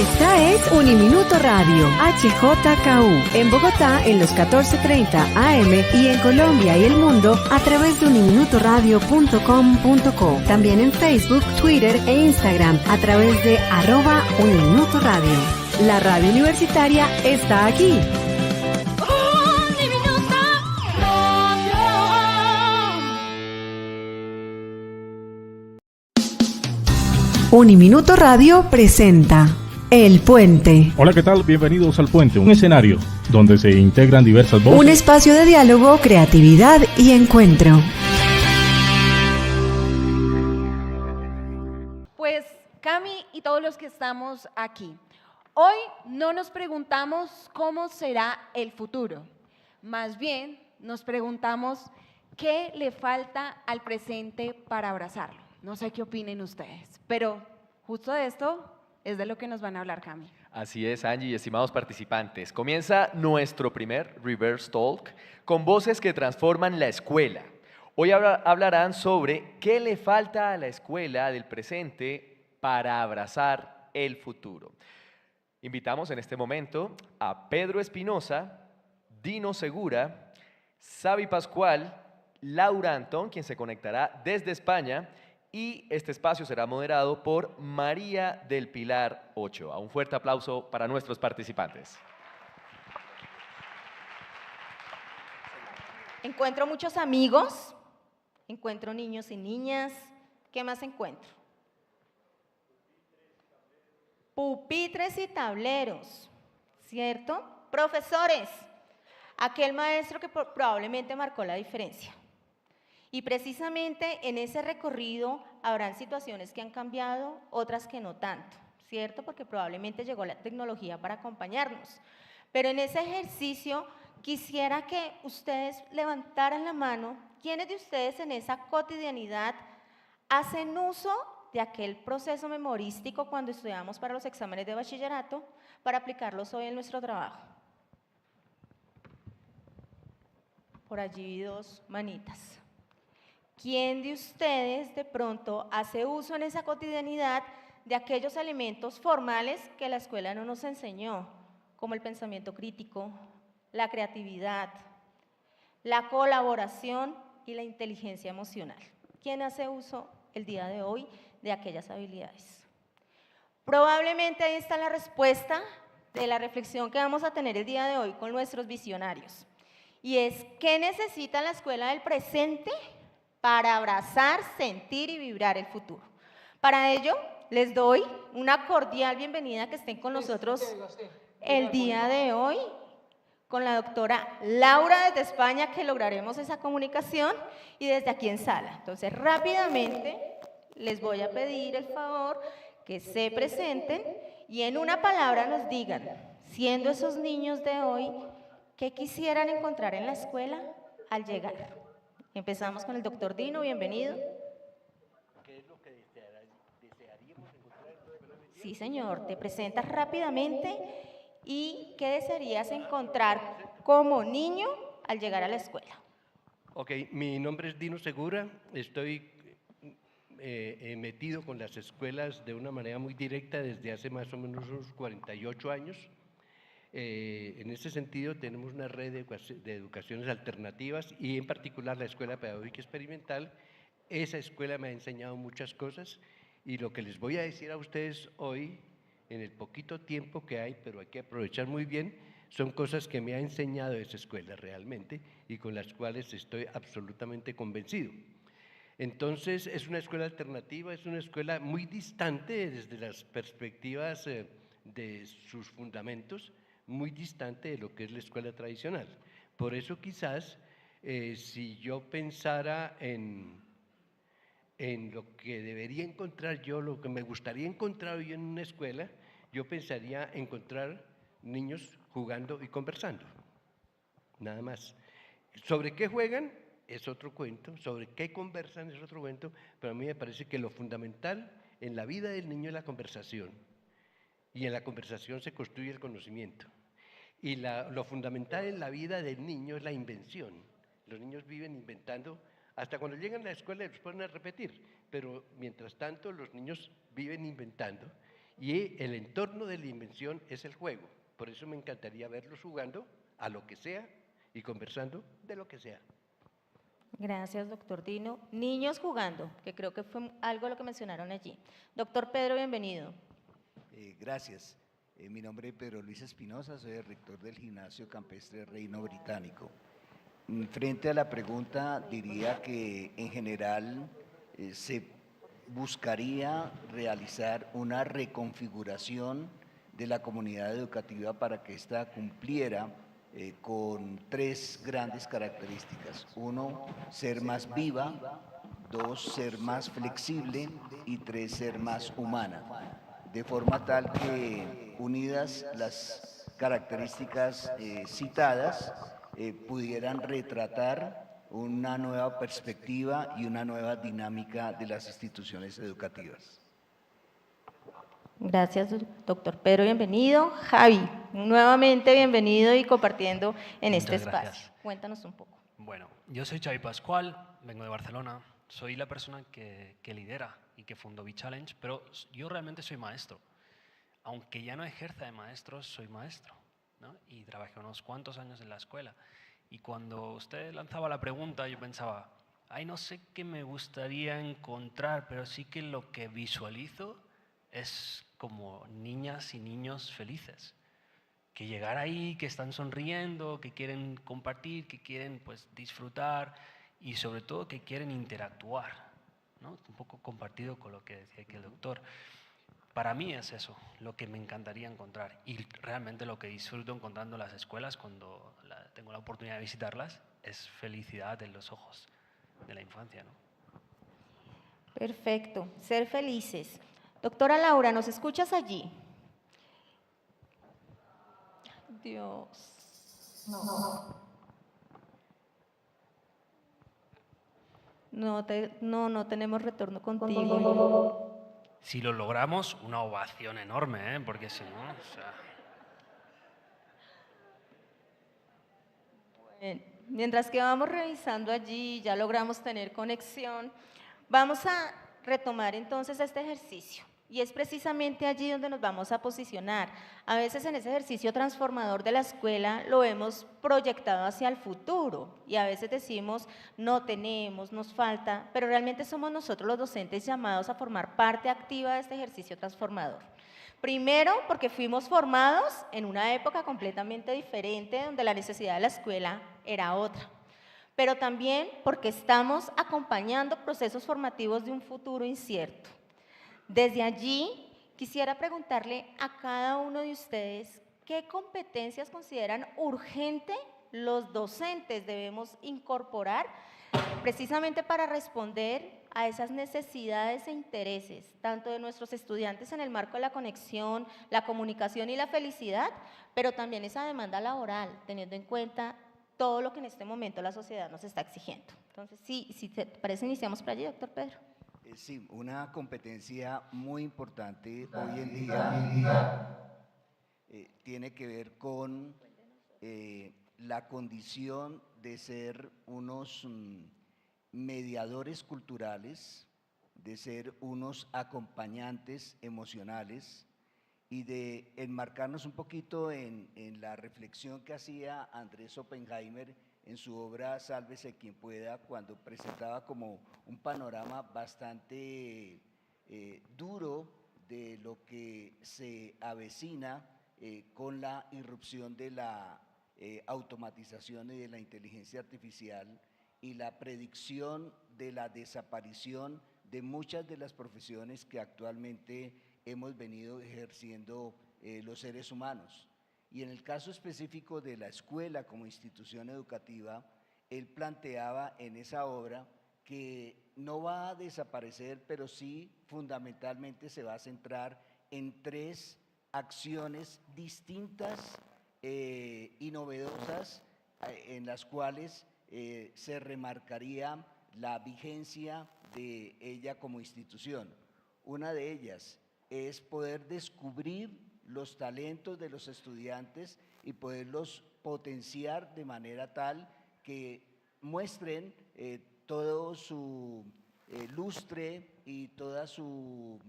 Esta es Uniminuto Radio, HJKU, en Bogotá en los 14:30 AM y en Colombia y el mundo a través de uniminutoradio.com.co. También en Facebook, Twitter e Instagram a través de @Uniminuto Radio. La radio universitaria está aquí. Uniminuto Radio presenta El Puente. Hola, ¿qué tal? Bienvenidos al Puente, un escenario donde se integran diversas voces. Un espacio de diálogo, creatividad y encuentro. Pues Cami y todos los que estamos aquí, hoy no nos preguntamos cómo será el futuro, más bien nos preguntamos qué le falta al presente para abrazarlo. No sé qué opinen ustedes, pero justo de esto es de lo que nos van a hablar, Cami. Así es, Angie y estimados participantes. Comienza nuestro primer Reverse Talk con voces que transforman la escuela. Hoy hablarán sobre qué le falta a la escuela del presente para abrazar el futuro. Invitamos en este momento a Pedro Espinosa, Dino Segura, Xavi Pascual, Laura Antón, quien se conectará desde España, y este espacio será moderado por María del Pilar Ochoa. Un fuerte aplauso para nuestros participantes. Encuentro muchos amigos, encuentro niños y niñas. ¿Qué más encuentro? Pupitres y tableros, ¿cierto? Profesores, aquel maestro que probablemente marcó la diferencia. Y precisamente en ese recorrido habrán situaciones que han cambiado, otras que no tanto, ¿cierto? Porque probablemente llegó la tecnología para acompañarnos. Pero en ese ejercicio quisiera que ustedes levantaran la mano. ¿Quiénes de ustedes en esa cotidianidad hacen uso de aquel proceso memorístico cuando estudiamos para los exámenes de bachillerato para aplicarlos hoy en nuestro trabajo? Por allí vi dos manitas. ¿Quién de ustedes de pronto hace uso en esa cotidianidad de aquellos elementos formales que la escuela no nos enseñó, como el pensamiento crítico, la creatividad, la colaboración y la inteligencia emocional? ¿Quién hace uso el día de hoy de aquellas habilidades? Probablemente ahí está la respuesta de la reflexión que vamos a tener el día de hoy con nuestros visionarios. Y es, ¿qué necesita la escuela del presente para abrazar, sentir y vibrar el futuro? Para ello, les doy una cordial bienvenida que estén con nosotros el día de hoy, con la doctora Laura desde España, que lograremos esa comunicación, y desde aquí en sala. Entonces, rápidamente, les voy a pedir el favor que se presenten y en una palabra nos digan, siendo esos niños de hoy, ¿qué quisieran encontrar en la escuela al llegar? Empezamos con el doctor Dino, bienvenido. ¿Qué es lo que desearíamos encontrar? Sí, señor, te presentas rápidamente y ¿qué desearías encontrar como niño al llegar a la escuela? Ok, mi nombre es Dino Segura, estoy metido con las escuelas de una manera muy directa desde hace más o menos unos 48 años. En ese sentido tenemos una red de educaciones alternativas y en particular la Escuela Pedagógica Experimental. Esa escuela me ha enseñado muchas cosas y lo que les voy a decir a ustedes hoy, en el poquito tiempo que hay, pero hay que aprovechar muy bien, son cosas que me ha enseñado esa escuela realmente y con las cuales estoy absolutamente convencido. Entonces es una escuela alternativa, es una escuela muy distante desde las perspectivas de sus fundamentos, muy distante de lo que es la escuela tradicional. Por eso quizás, si yo pensara en lo que debería encontrar yo, lo que me gustaría encontrar hoy en una escuela, yo pensaría encontrar niños jugando y conversando, nada más. ¿Sobre qué juegan? Es otro cuento, sobre qué conversan es otro cuento, pero a mí me parece que lo fundamental en la vida del niño es la conversación. Y en la conversación se construye el conocimiento. Y lo fundamental en la vida del niño es la invención. Los niños viven inventando, hasta cuando llegan a la escuela les ponen a repetir, pero mientras tanto los niños viven inventando Y el entorno de la invención es el juego. Por eso me encantaría verlos jugando a lo que sea y conversando de lo que sea. Gracias, doctor Dino. Niños jugando, que creo que fue algo lo que mencionaron allí. Doctor Pedro, bienvenido. Gracias. Mi nombre es Pedro Luis Espinosa, soy el rector del Gimnasio Campestre Reino Británico. Frente a la pregunta, diría que en general se buscaría realizar una reconfiguración de la comunidad educativa para que ésta cumpliera con tres grandes características. Uno, ser más viva; dos, ser más flexible; y tres, ser más humana. De forma tal que, unidas las características citadas, pudieran retratar una nueva perspectiva y una nueva dinámica de las instituciones educativas. Gracias, doctor Pedro, bienvenido. Javi, nuevamente bienvenido y compartiendo en este Muchas gracias. espacio. Cuéntanos un poco. Bueno, yo soy Xavi Pascual, vengo de Barcelona, soy la persona que lidera y que fundó B-Challenge, pero yo realmente soy maestro. Aunque ya no ejerza de maestro, soy maestro, ¿no? Y trabajé unos cuantos años en la escuela. Y cuando usted lanzaba la pregunta, yo pensaba, ay, no sé qué me gustaría encontrar, pero sí que lo que visualizo es como niñas y niños felices. Que llegar ahí, que están sonriendo, que quieren compartir, que quieren pues disfrutar y sobre todo que quieren interactuar, ¿no? Un poco compartido con lo que decía aquí el doctor. Para mí es eso, lo que me encantaría encontrar y realmente lo que disfruto encontrando en las escuelas cuando tengo la oportunidad de visitarlas es felicidad en los ojos de la infancia, ¿no? Perfecto, ser felices. Doctora Laura, ¿nos escuchas allí? Dios. No tenemos retorno contigo. Si lo logramos, una ovación enorme, ¿eh? Porque si no, o sea... Mientras que vamos revisando allí, ya logramos tener conexión, vamos a retomar entonces este ejercicio. Y es precisamente allí donde nos vamos a posicionar. A veces en ese ejercicio transformador de la escuela lo hemos proyectado hacia el futuro y a veces decimos no tenemos, nos falta, pero realmente somos nosotros los docentes llamados a formar parte activa de este ejercicio transformador. Primero, porque fuimos formados en una época completamente diferente donde la necesidad de la escuela era otra, pero también porque estamos acompañando procesos formativos de un futuro incierto. Desde allí, quisiera preguntarle a cada uno de ustedes qué competencias consideran urgente los docentes debemos incorporar precisamente para responder a esas necesidades e intereses, tanto de nuestros estudiantes en el marco de la conexión, la comunicación y la felicidad, pero también esa demanda laboral, teniendo en cuenta todo lo que en este momento la sociedad nos está exigiendo. Entonces, si te parece, iniciamos por allí, doctor Pedro. Sí, una competencia muy importante hoy en día tiene que ver con la condición de ser unos mediadores culturales, de ser unos acompañantes emocionales y de enmarcarnos un poquito en la reflexión que hacía Andrés Oppenheimer en su obra Sálvese quien pueda, cuando presentaba como un panorama bastante duro de lo que se avecina con la irrupción de la automatización y de la inteligencia artificial y la predicción de la desaparición de muchas de las profesiones que actualmente hemos venido ejerciendo los seres humanos. Y en el caso específico de la escuela como institución educativa, él planteaba en esa obra que no va a desaparecer, pero sí fundamentalmente se va a centrar en tres acciones distintas y novedosas en las cuales se remarcaría la vigencia de ella como institución. Una de ellas es poder descubrir los talentos de los estudiantes y poderlos potenciar de manera tal que muestren todo su lustre y toda su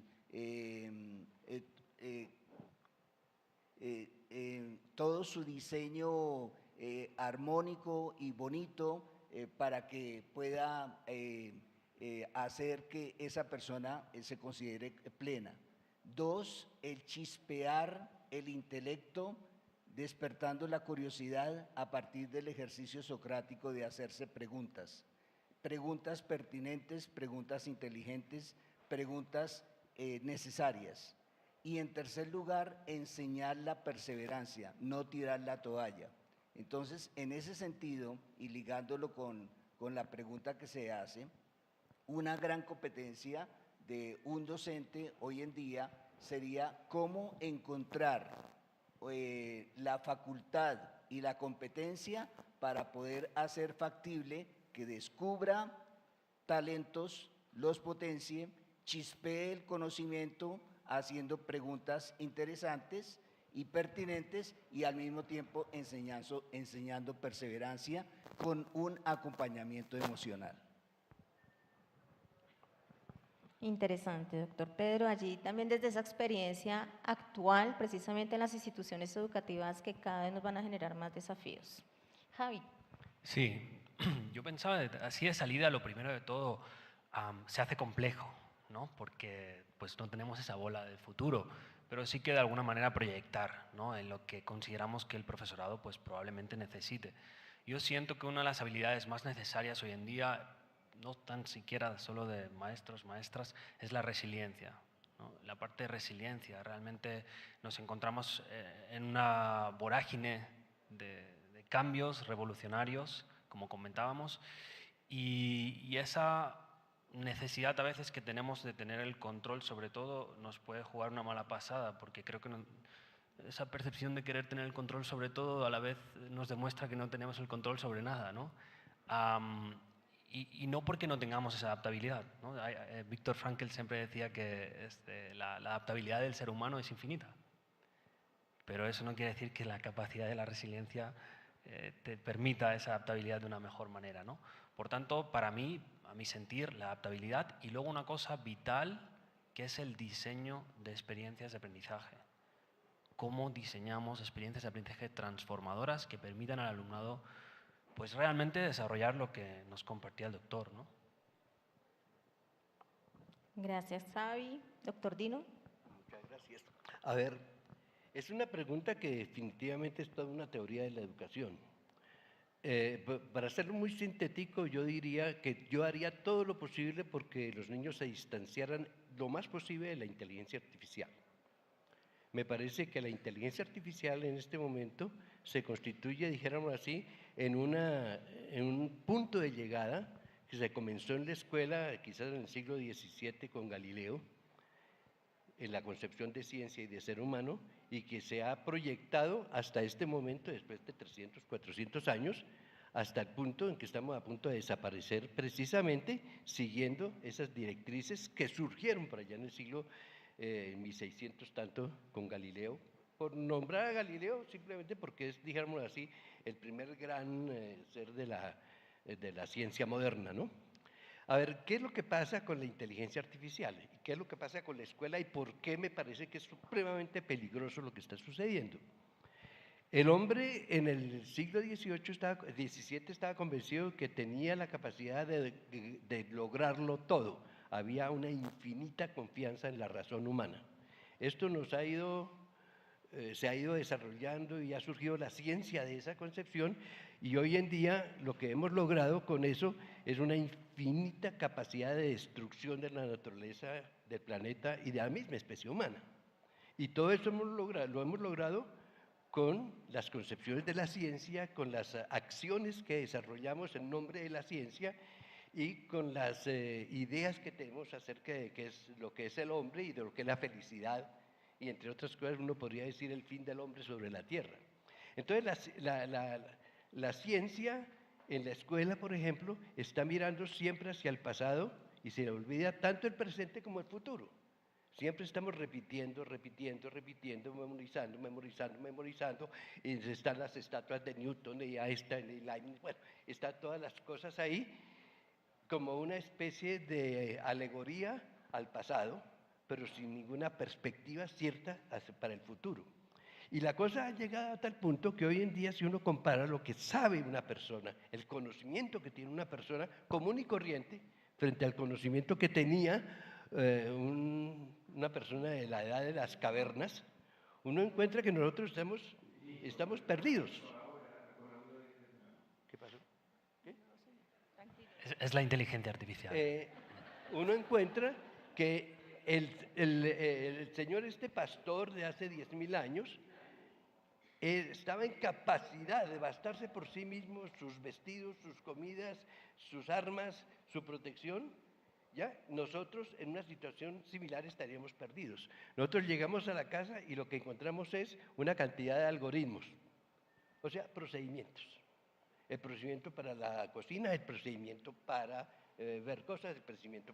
todo su diseño armónico y bonito para que pueda hacer que esa persona se considere plena. 2, el chispear el intelecto, despertando la curiosidad a partir del ejercicio socrático de hacerse preguntas. Preguntas pertinentes, preguntas inteligentes, preguntas necesarias. Y en tercer lugar, enseñar la perseverancia, no tirar la toalla. Entonces, en ese sentido, y ligándolo con la pregunta que se hace, una gran competencia de un docente hoy en día sería cómo encontrar la facultad y la competencia para poder hacer factible que descubra talentos, los potencie, chispee el conocimiento haciendo preguntas interesantes y pertinentes y al mismo tiempo enseñando perseverancia con un acompañamiento emocional. Interesante, doctor Pedro. Allí también desde esa experiencia actual, precisamente en las instituciones educativas que cada vez nos van a generar más desafíos. Javi. Sí, yo pensaba, así de salida, lo primero de todo, se hace complejo, ¿no? Porque pues no tenemos esa bola del futuro, pero sí que de alguna manera proyectar, ¿no?, en lo que consideramos que el profesorado pues probablemente necesite. Yo siento que una de las habilidades más necesarias hoy en día, no tan siquiera solo de maestros, maestras, es la resiliencia, ¿no? La parte de resiliencia, realmente nos encontramos en una vorágine de cambios revolucionarios, como comentábamos, y esa necesidad a veces que tenemos de tener el control sobre todo nos puede jugar una mala pasada, porque creo que esa percepción de querer tener el control sobre todo a la vez nos demuestra que no tenemos el control sobre nada, ¿no? Y no porque no tengamos esa adaptabilidad, ¿no? Viktor Frankl siempre decía que la adaptabilidad del ser humano es infinita, pero eso no quiere decir que la capacidad de la resiliencia te permita esa adaptabilidad de una mejor manera, ¿no? Por tanto, para mí, a mi sentir, la adaptabilidad y luego una cosa vital que es el diseño de experiencias de aprendizaje. Cómo diseñamos experiencias de aprendizaje transformadoras que permitan al alumnado pues realmente desarrollar lo que nos compartía el doctor, ¿no? Gracias, Xavi. Doctor Dino. Muchas gracias. A ver, es una pregunta que definitivamente es toda una teoría de la educación. Para hacerlo muy sintético, yo diría que yo haría todo lo posible porque los niños se distanciaran lo más posible de la inteligencia artificial. Me parece que la inteligencia artificial en este momento se constituye, dijéramos así, en un punto de llegada que se comenzó en la escuela, quizás en el siglo XVII con Galileo, en la concepción de ciencia y de ser humano, y que se ha proyectado hasta este momento, después de 300, 400 años, hasta el punto en que estamos a punto de desaparecer, precisamente siguiendo esas directrices que surgieron por allá en el siglo 1600 tanto con Galileo, por nombrar a Galileo simplemente porque es, digamos así, el primer gran ser de la ciencia moderna, ¿no? A ver, ¿qué es lo que pasa con la inteligencia artificial? ¿Qué es lo que pasa con la escuela? ¿Y por qué me parece que es supremamente peligroso lo que está sucediendo? El hombre en el siglo XVII estaba convencido que tenía la capacidad de lograrlo todo. Había una infinita confianza en la razón humana. Esto se ha ido desarrollando y ha surgido la ciencia de esa concepción, y hoy en día lo que hemos logrado con eso es una infinita capacidad de destrucción de la naturaleza, del planeta y de la misma especie humana. Y todo eso lo hemos logrado con las concepciones de la ciencia, con las acciones que desarrollamos en nombre de la ciencia y con las ideas que tenemos acerca de qué es lo que es el hombre y de lo que es la felicidad, y entre otras cosas uno podría decir el fin del hombre sobre la tierra. Entonces la ciencia en la escuela, por ejemplo, está mirando siempre hacia el pasado y se le olvida tanto el presente como el futuro. Siempre estamos repitiendo, memorizando, y están las estatuas de Newton y Einstein y Leibniz, bueno, están todas las cosas ahí como una especie de alegoría al pasado, pero sin ninguna perspectiva cierta para el futuro. Y la cosa ha llegado a tal punto que hoy en día, si uno compara lo que sabe una persona, el conocimiento que tiene una persona común y corriente, frente al conocimiento que tenía una persona de la edad de las cavernas, uno encuentra que nosotros estamos perdidos. ¿Qué pasó? ¿Qué? Es la inteligencia artificial. Uno encuentra que el señor pastor de hace 10.000 años estaba en capacidad de bastarse por sí mismo, sus vestidos, sus comidas, sus armas, su protección. ¿Ya? Nosotros en una situación similar estaríamos perdidos. Nosotros llegamos a la casa y lo que encontramos es una cantidad de algoritmos, o sea, procedimientos. El procedimiento para la cocina, el procedimiento para ver cosas, el procedimiento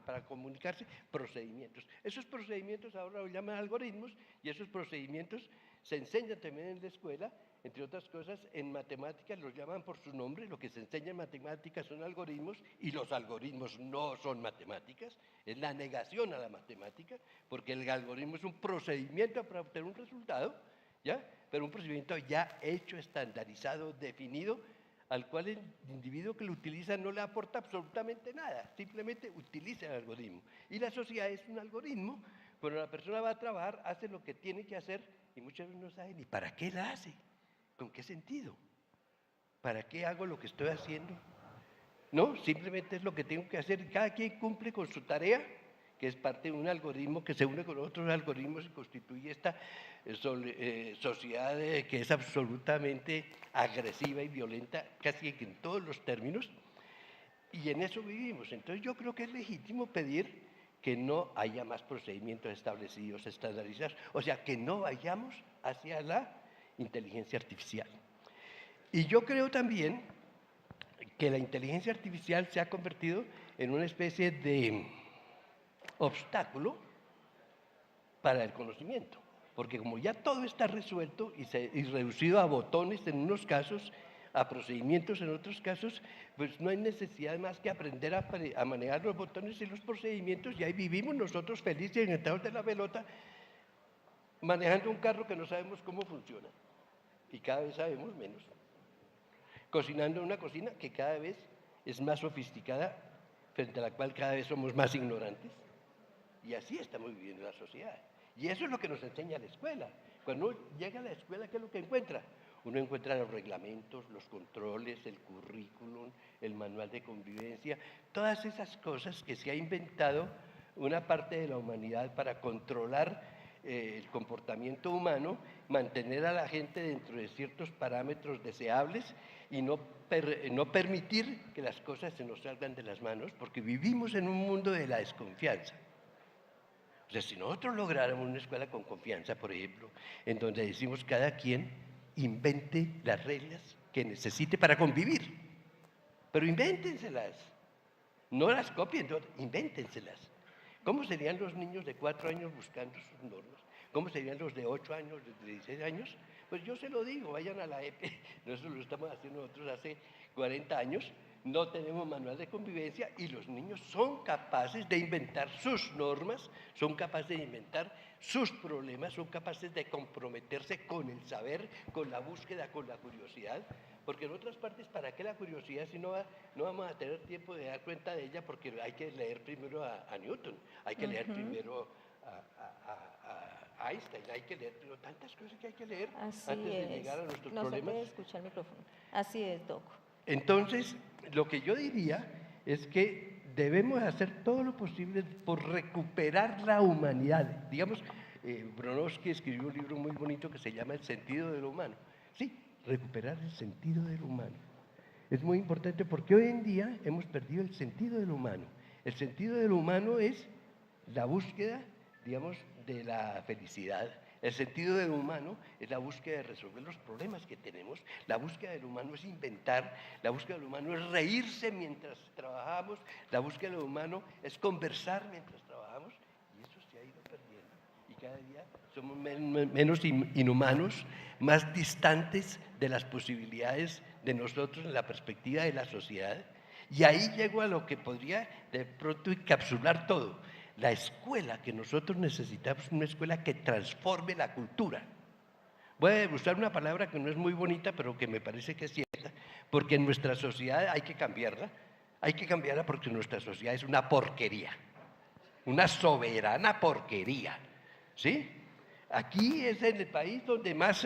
para comunicarse, procedimientos. Esos procedimientos ahora lo llaman algoritmos y esos procedimientos se enseñan también en la escuela. Entre otras cosas, en matemáticas los llaman por su nombre. Lo que se enseña en matemáticas son algoritmos y los algoritmos no son matemáticas, es la negación a la matemática, porque el algoritmo es un procedimiento para obtener un resultado, ¿ya? Pero un procedimiento ya hecho, estandarizado, definido, al cual el individuo que lo utiliza no le aporta absolutamente nada, simplemente utiliza el algoritmo. Y la sociedad es un algoritmo. Cuando la persona va a trabajar, hace lo que tiene que hacer y muchas veces no sabe ni para qué la hace. ¿Con qué sentido? ¿Para qué hago lo que estoy haciendo? No, simplemente es lo que tengo que hacer. Cada quien cumple con su tarea, que es parte de un algoritmo que se une con otros algoritmos y constituye esta sociedad que es absolutamente agresiva y violenta, casi en todos los términos, y en eso vivimos. Entonces yo creo que es legítimo pedir que no haya más procedimientos establecidos, estandarizados, o sea, que no vayamos hacia la inteligencia artificial. Y yo creo también que la inteligencia artificial se ha convertido en una especie de obstáculo para el conocimiento, porque como ya todo está resuelto y reducido a botones en unos casos, a procedimientos en otros casos, pues no hay necesidad más que aprender a manejar los botones y los procedimientos, y ahí vivimos nosotros felices, entrados de la pelota, manejando un carro que no sabemos cómo funciona. Y cada vez sabemos menos. Cocinando una cocina que cada vez es más sofisticada, frente a la cual cada vez somos más ignorantes. Y así estamos viviendo la sociedad. Y eso es lo que nos enseña la escuela. Cuando uno llega a la escuela, ¿qué es lo que encuentra? Uno encuentra los reglamentos, los controles, el currículum, el manual de convivencia, todas esas cosas que se ha inventado una parte de la humanidad para controlar el comportamiento humano, mantener a la gente dentro de ciertos parámetros deseables y no permitir que las cosas se nos salgan de las manos, porque vivimos en un mundo de la desconfianza. O sea, si nosotros lográramos una escuela con confianza, por ejemplo, en donde decimos cada quien invente las reglas que necesite para convivir, pero invéntenselas, no las copien, invéntenselas. ¿Cómo serían los niños de 4 años buscando sus normas? ¿Cómo serían los de 8 años, de 16 años? Pues yo se lo digo, vayan a la EPE, nosotros lo estamos haciendo nosotros hace 40 años, no tenemos manual de convivencia y los niños son capaces de inventar sus normas, son capaces de inventar sus problemas, son capaces de comprometerse con el saber, con la búsqueda, con la curiosidad, porque en otras partes, ¿para qué la curiosidad si no vamos a tener tiempo de dar cuenta de ella? Porque hay que leer primero a Newton, hay que leer primero a Einstein, hay que leer tantas cosas que hay que leer antes de llegar a nuestros problemas. No se puede escuchar el micrófono. Así es, Doc. Entonces, lo que yo diría es que debemos hacer todo lo posible por recuperar la humanidad. Digamos, Bronowski escribió un libro muy bonito que se llama El sentido de lo humano. Sí, recuperar el sentido de lo humano. Es muy importante porque hoy en día hemos perdido el sentido de lo humano. El sentido de lo humano es la búsqueda, digamos, de la felicidad. El sentido de lo humano es la búsqueda de resolver los problemas que tenemos. La búsqueda de lo humano es inventar. La búsqueda de lo humano es reírse mientras trabajamos. La búsqueda de lo humano es conversar mientras trabajamos. Y eso se ha ido perdiendo. Y cada día somos menos inhumanos, más distantes de las posibilidades de nosotros en la perspectiva de la sociedad. Y ahí llego a lo que podría de pronto encapsular todo. La escuela que nosotros necesitamos es una escuela que transforme la cultura. Voy a usar una palabra que no es muy bonita, pero que me parece que es cierta, porque en nuestra sociedad hay que cambiarla porque nuestra sociedad es una porquería, una soberana porquería, ¿sí? Aquí es en el país donde más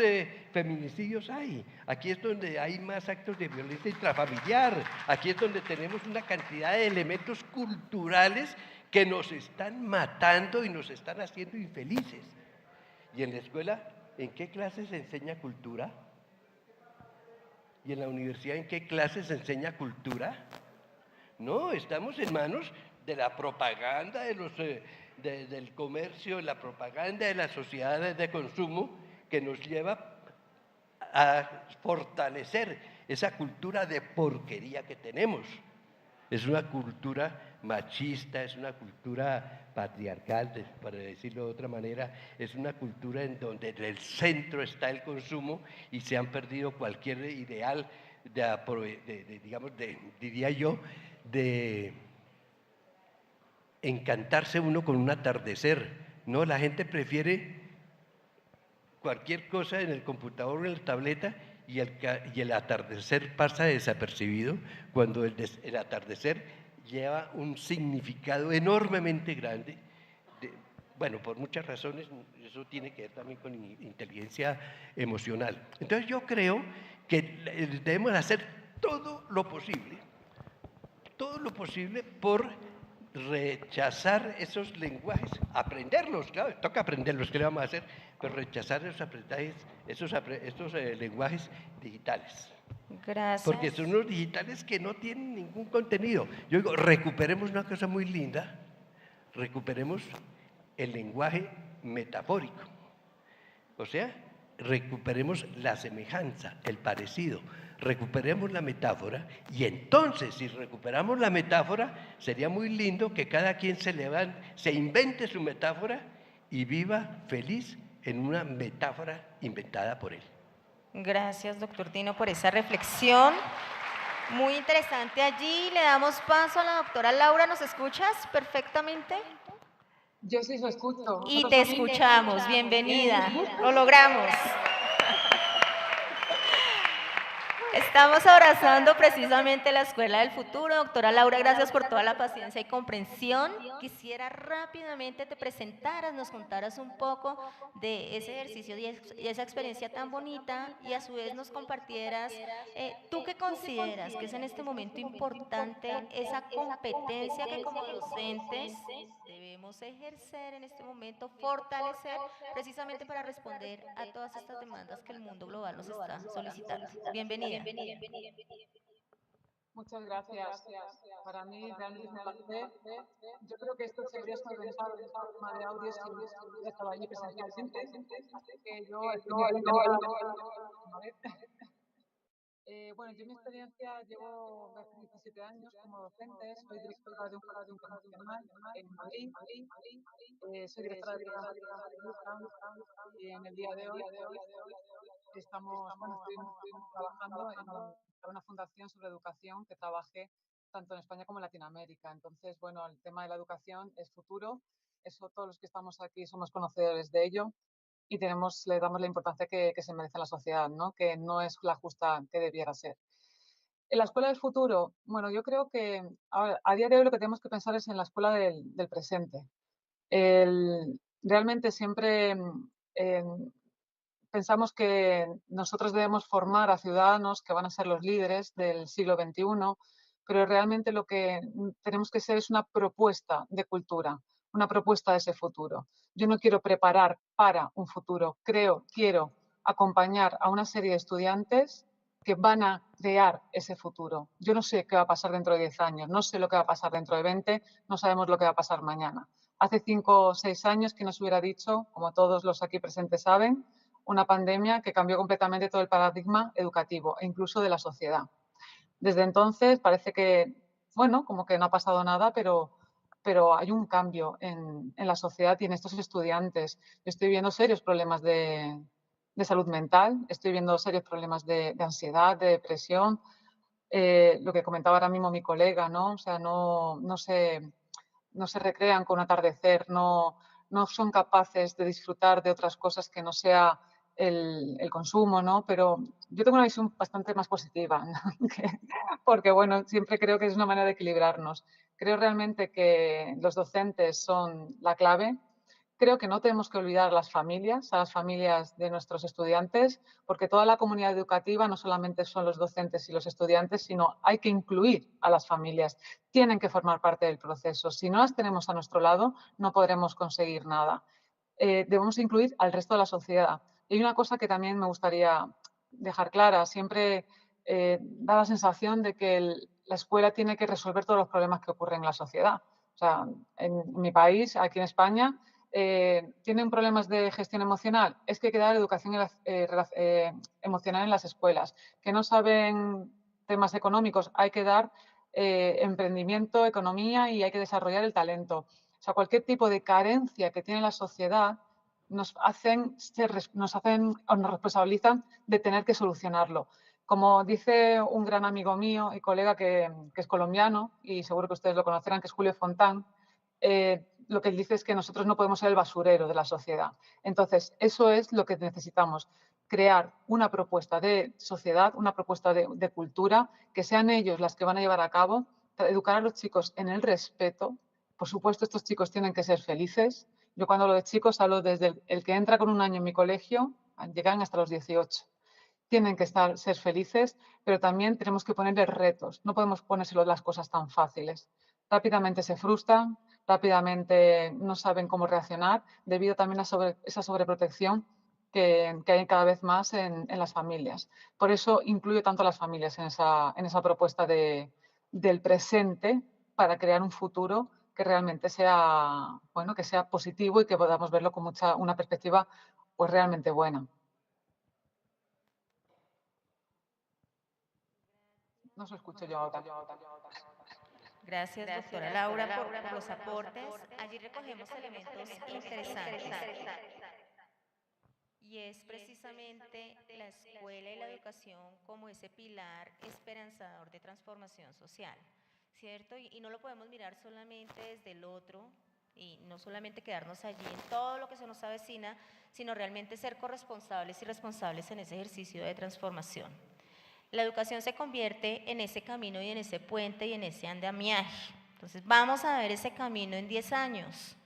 feminicidios hay, aquí es donde hay más actos de violencia intrafamiliar, aquí es donde tenemos una cantidad de elementos culturales que nos están matando y nos están haciendo infelices. Y en la escuela, ¿en qué clases se enseña cultura? ¿Y en la universidad en qué clases se enseña cultura? No, estamos en manos de la propaganda del comercio, la propaganda de las sociedades de consumo que nos lleva a fortalecer esa cultura de porquería que tenemos. Es una cultura machista, es una cultura patriarcal, para decirlo de otra manera, es una cultura en donde en el centro está el consumo y se han perdido cualquier ideal diría yo, de encantarse uno con un atardecer. No, la gente prefiere cualquier cosa en el computador o en la tableta y el atardecer pasa desapercibido cuando el atardecer lleva un significado enormemente grande. Bueno, por muchas razones, eso tiene que ver también con inteligencia emocional. Entonces yo creo que debemos hacer todo lo posible por rechazar esos lenguajes, aprenderlos, claro, toca aprenderlos, ¿qué le vamos a hacer? Pero rechazar esos aprendizajes, estos lenguajes digitales. Gracias. Porque son unos digitales que no tienen ningún contenido. Yo digo, recuperemos una cosa muy linda, recuperemos el lenguaje metafórico. O sea, recuperemos la semejanza, el parecido, recuperemos la metáfora y entonces si recuperamos la metáfora sería muy lindo que cada quien se invente su metáfora y viva feliz en una metáfora inventada por él. Gracias, doctor Tino, por esa reflexión muy interesante allí. Le damos paso a la doctora Laura. ¿Nos escuchas perfectamente? Yo sí lo escucho. Y te escuchamos. Bienvenida. Lo logramos. Estamos abrazando precisamente la Escuela del Futuro. Doctora Laura, gracias por toda la paciencia y comprensión. Quisiera rápidamente te presentaras, nos contaras un poco de ese ejercicio y esa experiencia tan bonita y a su vez nos compartieras, ¿tú qué consideras que es en este momento importante esa competencia que como docentes debemos ejercer en este momento, fortalecer precisamente para responder a todas estas demandas que el mundo global nos está solicitando? Bienvenida. Muchas gracias. Para mí realmente es un placer. Yo creo que esto se habría organizado en forma de audio si hubiera estado allí presencialmente. Así que yo bueno, yo mi experiencia llevo 17 años como docente, soy directora de un colegio internacional en Madrid, soy directora de programas de y en el día de hoy estamos trabajando en una fundación sobre educación que trabaje tanto en España como en Latinoamérica. Entonces, bueno, el tema de la educación es futuro, eso todos los que estamos aquí somos conocedores de ello y le damos la importancia que se merece en la sociedad, ¿no? Que no es la justa que debiera ser. En la escuela del futuro, bueno, yo creo que a día de hoy lo que tenemos que pensar es en la escuela del presente. Realmente siempre pensamos que nosotros debemos formar a ciudadanos que van a ser los líderes del siglo XXI, pero realmente lo que tenemos que ser es una propuesta de cultura, una propuesta de ese futuro. Yo no quiero preparar para un futuro, quiero acompañar a una serie de estudiantes que van a crear ese futuro. Yo no sé qué va a pasar dentro de 10 años, no sé lo que va a pasar dentro de 20, no sabemos lo que va a pasar mañana. Hace 5 o 6 años, ¿quién nos hubiera dicho, como todos los aquí presentes saben, una pandemia que cambió completamente todo el paradigma educativo e incluso de la sociedad? Desde entonces parece que, bueno, como que no ha pasado nada, pero hay un cambio en la sociedad y en estos estudiantes. Yo estoy viendo serios problemas de salud mental, estoy viendo serios problemas de ansiedad, de depresión, lo que comentaba ahora mismo mi colega, ¿no? O sea, no no se recrean con un atardecer, no son capaces de disfrutar de otras cosas que no sea el consumo, ¿no? Pero yo tengo una visión bastante más positiva, ¿no? Porque, bueno, siempre creo que es una manera de equilibrarnos. Creo realmente que los docentes son la clave. Creo que no tenemos que olvidar a las familias de nuestros estudiantes, porque toda la comunidad educativa no solamente son los docentes y los estudiantes, sino hay que incluir a las familias. Tienen que formar parte del proceso. Si no las tenemos a nuestro lado, no podremos conseguir nada. Debemos incluir al resto de la sociedad. Y hay una cosa que también me gustaría dejar clara. Siempre da la sensación de que la escuela tiene que resolver todos los problemas que ocurren en la sociedad. O sea, en mi país, aquí en España, tienen problemas de gestión emocional, es que hay que dar educación emocional en las escuelas. Que no saben temas económicos, hay que dar emprendimiento, economía y hay que desarrollar el talento. O sea, cualquier tipo de carencia que tiene la sociedad nos nos responsabilizan de tener que solucionarlo. Como dice un gran amigo mío y colega que es colombiano, y seguro que ustedes lo conocerán, que es Julio Fontán, lo que él dice es que nosotros no podemos ser el basurero de la sociedad. Entonces, eso es lo que necesitamos, crear una propuesta de sociedad, una propuesta de cultura, que sean ellos las que van a llevar a cabo, educar a los chicos en el respeto. Por supuesto, estos chicos tienen que ser felices. Yo cuando hablo de chicos hablo desde el que entra con un año en mi colegio, llegan hasta los 18. Tienen que ser felices, pero también tenemos que ponerles retos. No podemos ponérselo las cosas tan fáciles. Rápidamente se frustran, rápidamente no saben cómo reaccionar, debido también a esa sobreprotección que hay cada vez más en las familias. Por eso incluyo tanto a las familias en esa propuesta del presente para crear un futuro que realmente sea, bueno, que sea positivo y que podamos verlo con una perspectiva pues realmente buena. No se escucha yo ahora. Gracias, doctora Laura, por los aportes. Allí recogemos elementos interesantes. Y es precisamente la escuela y la educación como ese pilar esperanzador de transformación social, ¿cierto? Y no lo podemos mirar solamente desde el otro y no solamente quedarnos allí en todo lo que se nos avecina, sino realmente ser corresponsables y responsables en ese ejercicio de transformación. La educación se convierte en ese camino y en ese puente y en ese andamiaje. Entonces vamos a ver ese camino en 10 años.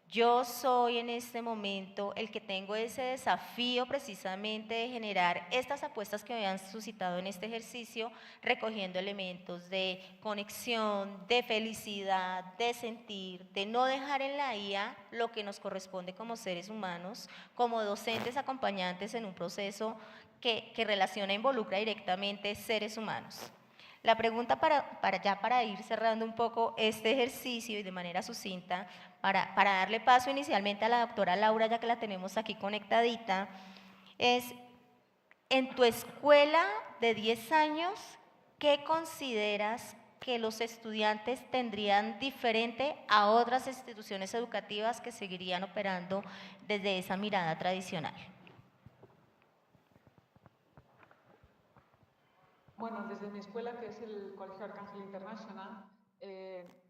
Yo soy en este momento el que tengo ese desafío precisamente de generar estas apuestas que me han suscitado en este ejercicio, recogiendo elementos de conexión, de felicidad, de sentir, de no dejar en la IA lo que nos corresponde como seres humanos, como docentes acompañantes en un proceso que relaciona e involucra directamente seres humanos. La pregunta para ir cerrando un poco este ejercicio y de manera sucinta, para darle paso inicialmente a la doctora Laura, ya que la tenemos aquí conectadita, es, en tu escuela de 10 años, ¿qué consideras que los estudiantes tendrían diferente a otras instituciones educativas que seguirían operando desde esa mirada tradicional? Bueno, desde mi escuela, que es el Colegio Arcángel International,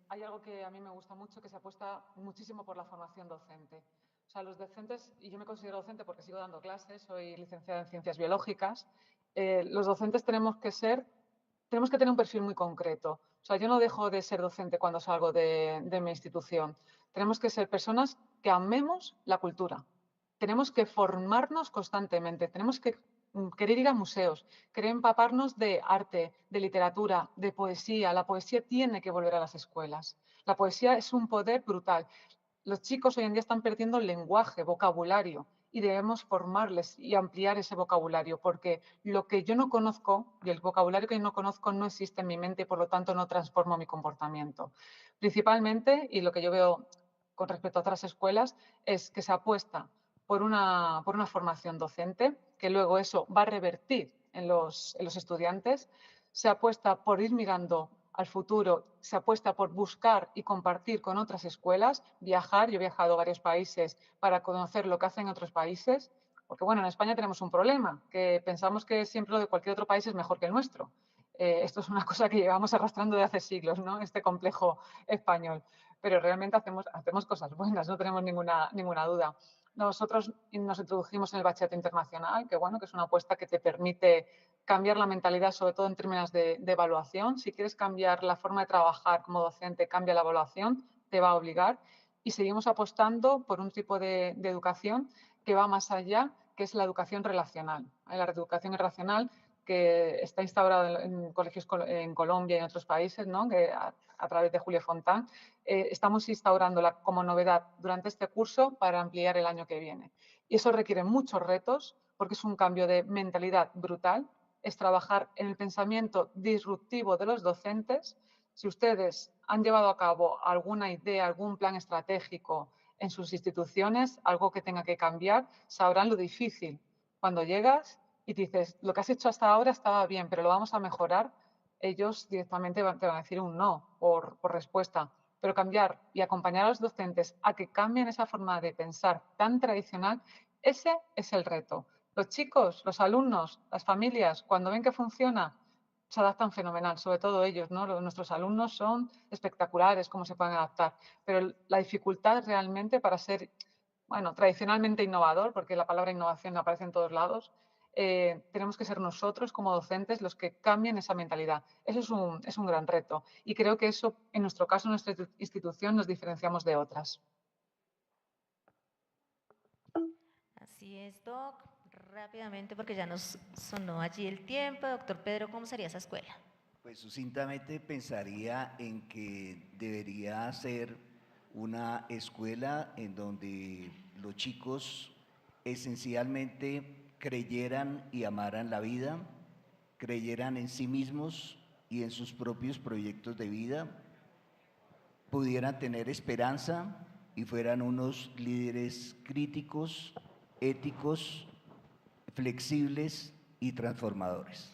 hay algo que a mí me gusta mucho, que se apuesta muchísimo por la formación docente. O sea, los docentes, y yo me considero docente porque sigo dando clases, soy licenciada en Ciencias Biológicas, los docentes tenemos que tener un perfil muy concreto. O sea, yo no dejo de ser docente cuando salgo de mi institución. Tenemos que ser personas que amemos la cultura. Tenemos que formarnos constantemente, tenemos que querer ir a museos, querer empaparnos de arte, de literatura, de poesía. La poesía tiene que volver a las escuelas. La poesía es un poder brutal. Los chicos hoy en día están perdiendo el lenguaje, vocabulario, y debemos formarles y ampliar ese vocabulario, porque lo que yo no conozco y el vocabulario que yo no conozco no existe en mi mente y por lo tanto no transformo mi comportamiento. Principalmente, y lo que yo veo con respecto a otras escuelas, es que se apuesta por una formación docente, que luego eso va a revertir en los estudiantes. Se apuesta por ir mirando al futuro, se apuesta por buscar y compartir con otras escuelas, viajar. Yo he viajado a varios países para conocer lo que hacen otros países, porque bueno, en España tenemos un problema, que pensamos que siempre lo de cualquier otro país es mejor que el nuestro. Esto es una cosa que llevamos arrastrando de hace siglos, ¿no? Este complejo español. pero realmente hacemos cosas buenas, no tenemos ninguna duda. Nosotros nos introdujimos en el bachillerato internacional, que bueno, que es una apuesta que te permite cambiar la mentalidad, sobre todo en términos de evaluación. Si quieres cambiar la forma de trabajar como docente, cambia la evaluación, te va a obligar. Y seguimos apostando por un tipo de educación que va más allá, que es la educación relacional. La educación relacional que está instaurada en colegios en Colombia y en otros países, ¿no? Que a través de Julio Fontán, estamos instaurándola como novedad durante este curso para ampliar el año que viene. Y eso requiere muchos retos porque es un cambio de mentalidad brutal, es trabajar en el pensamiento disruptivo de los docentes. Si ustedes han llevado a cabo alguna idea, algún plan estratégico en sus instituciones, algo que tenga que cambiar, sabrán lo difícil. Cuando llegas y dices, lo que has hecho hasta ahora estaba bien, pero lo vamos a mejorar, ellos directamente te van a decir un no por respuesta. Pero cambiar y acompañar a los docentes a que cambien esa forma de pensar tan tradicional, ese es el reto. Los chicos, los alumnos, las familias, cuando ven que funciona, se adaptan fenomenal, sobre todo ellos, ¿no? Nuestros alumnos son espectaculares cómo se pueden adaptar, pero la dificultad realmente para ser, bueno, tradicionalmente innovador, porque la palabra innovación aparece en todos lados, tenemos que ser nosotros como docentes los que cambien esa mentalidad. Eso es un gran reto y creo que eso, en nuestro caso, en nuestra institución, nos diferenciamos de otras. Así es, Doc. Rápidamente, porque ya nos sonó allí el tiempo. Doctor Pedro, ¿cómo sería esa escuela? Pues sucintamente pensaría en que debería ser una escuela en donde los chicos esencialmente creyeran y amaran la vida, creyeran en sí mismos y en sus propios proyectos de vida, pudieran tener esperanza y fueran unos líderes críticos, éticos, flexibles y transformadores.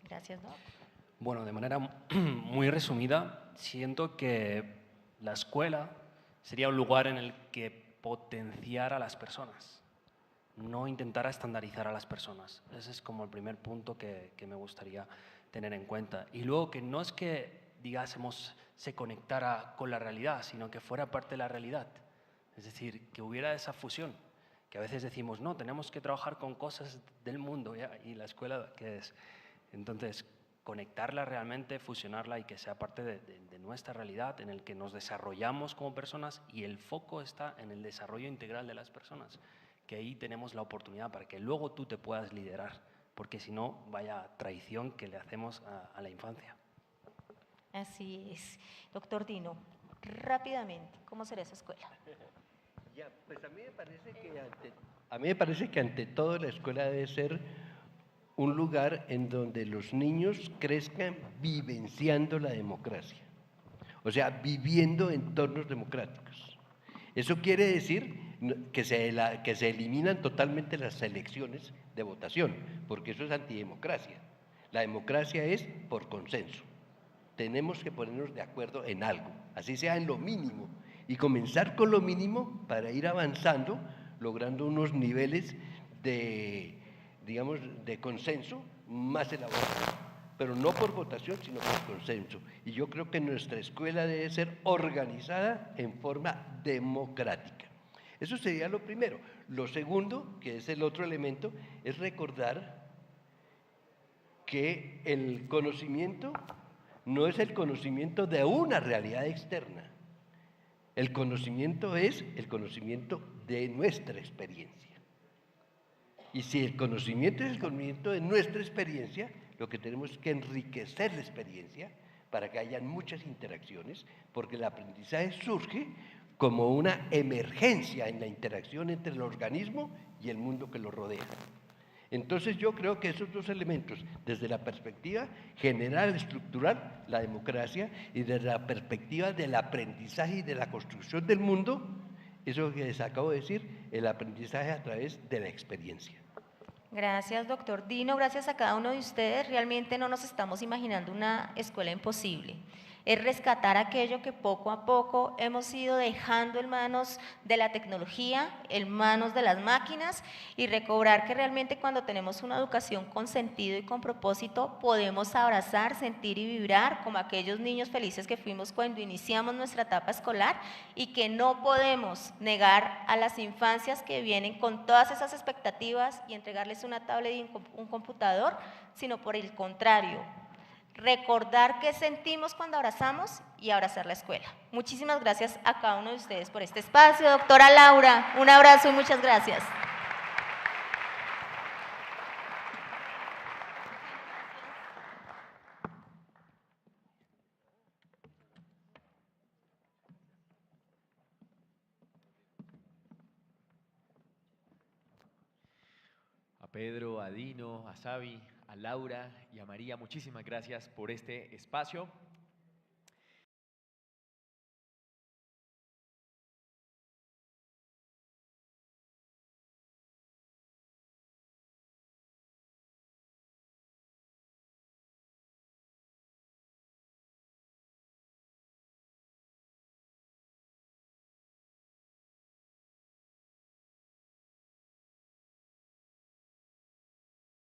Gracias, Doc. Bueno, de manera muy resumida, siento que la escuela sería un lugar en el que potenciar a las personas, no intentar estandarizar a las personas. Ese es como el primer punto que me gustaría tener en cuenta. Y luego que no es que, digásemos, se conectara con la realidad, sino que fuera parte de la realidad. Es decir, que hubiera esa fusión, que a veces decimos, no, tenemos que trabajar con cosas del mundo, ¿ya? Y la escuela, ¿qué es? Entonces, conectarla realmente, fusionarla y que sea parte de nuestra realidad en el que nos desarrollamos como personas y el foco está en el desarrollo integral de las personas, que ahí tenemos la oportunidad para que luego tú te puedas liderar, porque si no, vaya traición que le hacemos a la infancia. Así es. Doctor Dino, rápidamente, ¿cómo será esa escuela? Ya, pues a mí me parece que ante todo la escuela debe ser un lugar en donde los niños crezcan vivenciando la democracia, o sea, viviendo entornos democráticos. Eso quiere decir que se eliminan totalmente las elecciones de votación, porque eso es antidemocracia. La democracia es por consenso. Tenemos que ponernos de acuerdo en algo, así sea en lo mínimo, y comenzar con lo mínimo para ir avanzando, logrando unos niveles de, digamos, de consenso más elaborados, pero no por votación, sino por consenso. Y yo creo que nuestra escuela debe ser organizada en forma democrática. Eso sería lo primero. Lo segundo, que es el otro elemento, es recordar que el conocimiento no es el conocimiento de una realidad externa. El conocimiento es el conocimiento de nuestra experiencia. Y si el conocimiento es el conocimiento de nuestra experiencia, lo que tenemos es que enriquecer la experiencia para que haya muchas interacciones, porque el aprendizaje surge como una emergencia en la interacción entre el organismo y el mundo que lo rodea. Entonces yo creo que esos dos elementos, desde la perspectiva general, estructural, la democracia, y desde la perspectiva del aprendizaje y de la construcción del mundo, eso que les acabo de decir, el aprendizaje a través de la experiencia. Gracias, doctor Dino, gracias a cada uno de ustedes. Realmente no nos estamos imaginando una escuela imposible. es rescatar aquello que poco a poco hemos ido dejando en manos de la tecnología, en manos de las máquinas, y recobrar que realmente cuando tenemos una educación con sentido y con propósito podemos abrazar, sentir y vibrar como aquellos niños felices que fuimos cuando iniciamos nuestra etapa escolar, y que no podemos negar a las infancias que vienen con todas esas expectativas y entregarles una tablet y un computador, sino por el contrario, recordar qué sentimos cuando abrazamos y abrazar la escuela. Muchísimas gracias a cada uno de ustedes por este espacio. Doctora Laura, un abrazo y muchas gracias. A Pedro, a Dino, a Xavi, a Laura y a María, muchísimas gracias por este espacio.